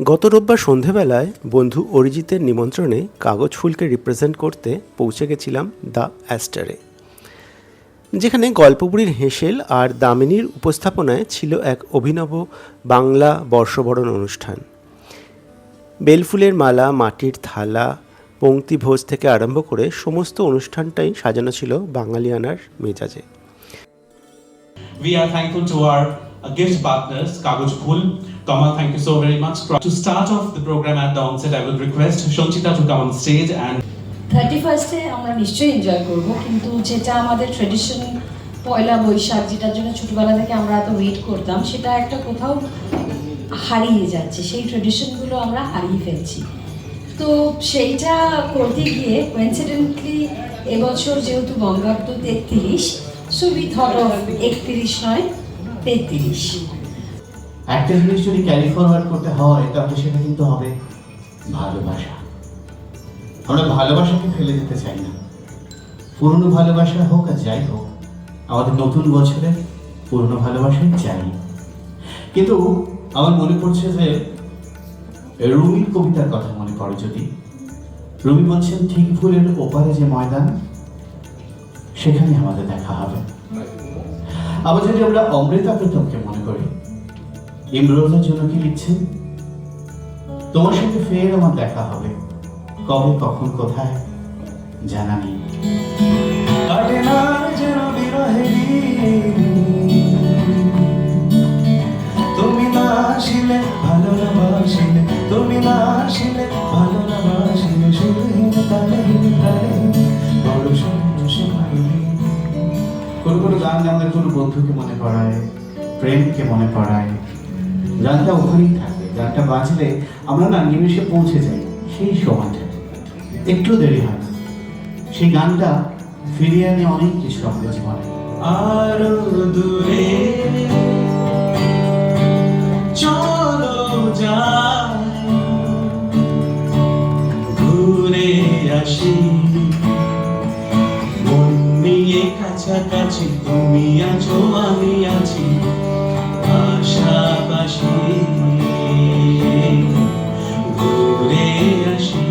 গত রোববার সন্ধেবেলায় বন্ধু অরিজিতের নিমন্ত্রণে কাগজ ফুলকে রিপ্রেজেন্ট করতে পৌঁছে গেছিলাম দ্য অ্যাস্টারে, যেখানে গল্পবুড়ির হেঁসেল আর দামিনীর উপস্থাপনায় ছিল এক অভিনব বাংলা বর্ষবরণ অনুষ্ঠান। বেলফুলের মালা, মাটির থালা, পংক্তিভোজ থেকে আরম্ভ করে সমস্ত অনুষ্ঠানটাই সাজানো ছিল বাঙালিয়ানার মেজাজে। We are thankful to our gift partners, Kagoj Phul. Kamal, thank you so very much. To start off the program at the onset, I would request Sanchita to come on stage and 31st-এ আমরা নিশ্চয়ই enjoy করব, কিন্তু যেটা আমাদের tradition পয়লা বৈশাখ, যেটার জন্য ছোটবেলা থেকে আমরা এত ওয়েট করতাম, সেটা একটা কোথাও হারিয়ে যাচ্ছে। সেই ট্রেডিশনগুলো আমরা হারিয়ে ফেলছি। তো সেইটা করতে গিয়ে কোইন্সিডেন্টলি এবছর যেহেতু বঙ্গাব্দ 33, সো উই থট অফ 31 নয় 33। একটা জিনিস যদি ক্যারি ফরওয়ার্ড করতে হয় তাহলে সেটা কিন্তু হবে ভালোবাসা। আমরা ভালোবাসাকে ফেলে দিতে চাই না। পুরনো ভালোবাসা হোক আর যাই হোক, আমাদের নতুন বছরে পুরনো ভালোবাসাই চাই। কিন্তু আমার মনে পড়ছে যে রুমির কবিতার কথা মনে পড়ে। যদি রুমি বলছেন, ঠিক ভুলের ওপারে যে ময়দান, সেখানে আমাদের দেখা হবে। আবার যদি আমরা অমৃতা প্রীতমকে মনে করি, ইমরোজের জন্য কি লিখছেন, তোমার সাথে ফের আমার দেখা হবে, কবে কখন কোথায় জানা নেই। তুমি না আসিলে ভালো না বাসিলে, তুমি না আসিলে ভালো না বাসিলে, সুরহীন তালেহীন প্রাণহীন বড় কোনো কোনো গান আমাদের কোনো বন্ধুকে মনে করায়, প্রেমকে মনে করায়। গানটা ওখানেই থাকে, গানটা বাজলে আমরা না নিমেষে পৌঁছে যাই সেই সময়টা, একটু দেরি হয় না। সেই গানটা ফিরিয়ে আনে অনেক কিছু আমাদের জীবনে। আরো দূরে চলো যাই, ঘুরে আসি, মন নিয়ে কাছাকাছি, তুমি আছো আমি আছি, পাশাপাশি ঘুরে আসি।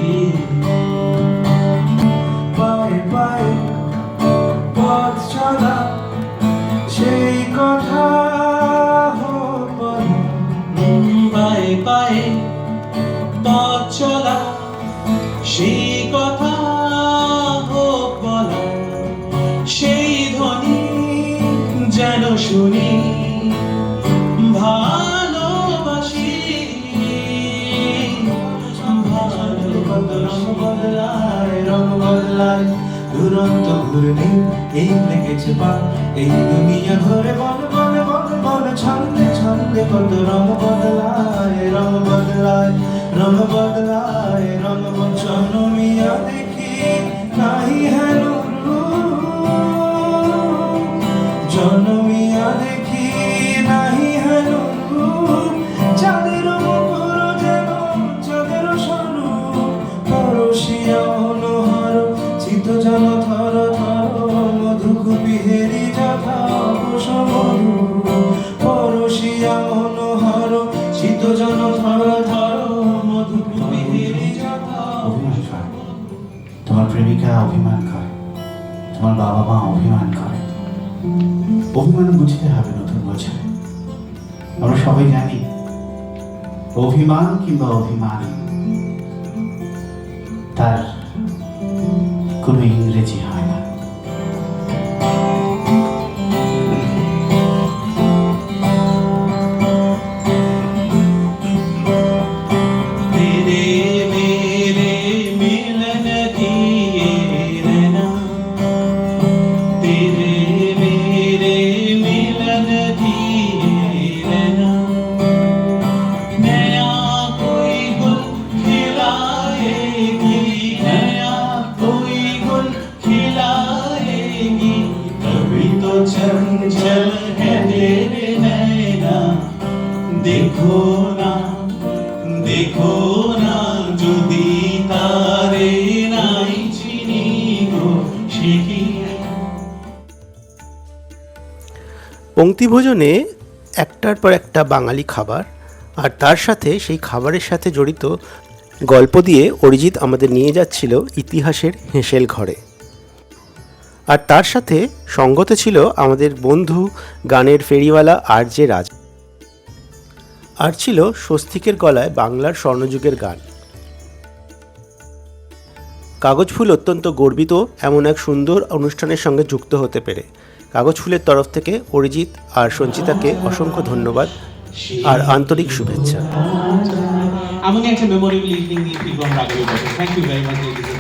পায়ে পায়ে পথ চলা, সেই কথা হোক বলা। পায়ে পায়ে পথ চলা, সেই কথা হোক বলা, সেই ধ্বনি যেন শুনি, ভালোবাসি ভালোবাসি। রং বদলায় দুরন্ত ঘুরনি, এই লেগেছে পা এই দুনিয়া ঘরে, বল বল বল বল ছন্দে ছন্দে কত রং বদলায়, রং বদলায়, রং বদলায়, রং জনমিয়া দেখি নাহি হেন জনমিয়া দেখি নাহি হেন চাঁদের মুখর যেন চাঁদের স্বরূপ, পরশিয়া অনুহার চিত জন থর থর, মধুকুপি হেরি যথা অপসমরু, পরশিয়া অনুহার চিত জন থর থর, মধুকুপি হেরি যথা। অভিমান করে, তোমার প্রেমিকা অভিমান করে, তোমার বাবা মা অভিমান করে। অভিমান বুঝতে হবে নতুন বছরে। আমরা সবাই জানি অভিমান কিংবা অভিমান তার কোনো ইংরেজি হয় না। चंचल है तेरे नैना, देखो ना देखो ना, যদি তারে নাই চিনি গো শিখি। পংক্তিভোজনে একটার পর একটা বাঙালি খাবার আর তার সাথে সেই খাবারের সাথে জড়িত গল্প দিয়ে অরিজিৎ আমাদের নিয়ে যাচ্ছিল ইতিহাসের হেঁসেল ঘরে। আর তার সাথে সঙ্গত ছিল আমাদের বন্ধু গানের ফেরিওয়ালা RJ রাজ, আর ছিল স্বস্তিকের গলায় বাংলার স্বর্ণযুগের গান। কাগজ ফুল অত্যন্ত গর্বিত এমন এক সুন্দর অনুষ্ঠানের সঙ্গে যুক্ত হতে পেরে। কাগজ ফুলের তরফ থেকে অরিজিৎ আর সঞ্চিতাকে অসংখ্য ধন্যবাদ আর আন্তরিক শুভেচ্ছা। এমনই একটা মেমোরেবল ইভিনিং নিয়ে ফিরবো আমরা আগামী বছর। Thank you very much.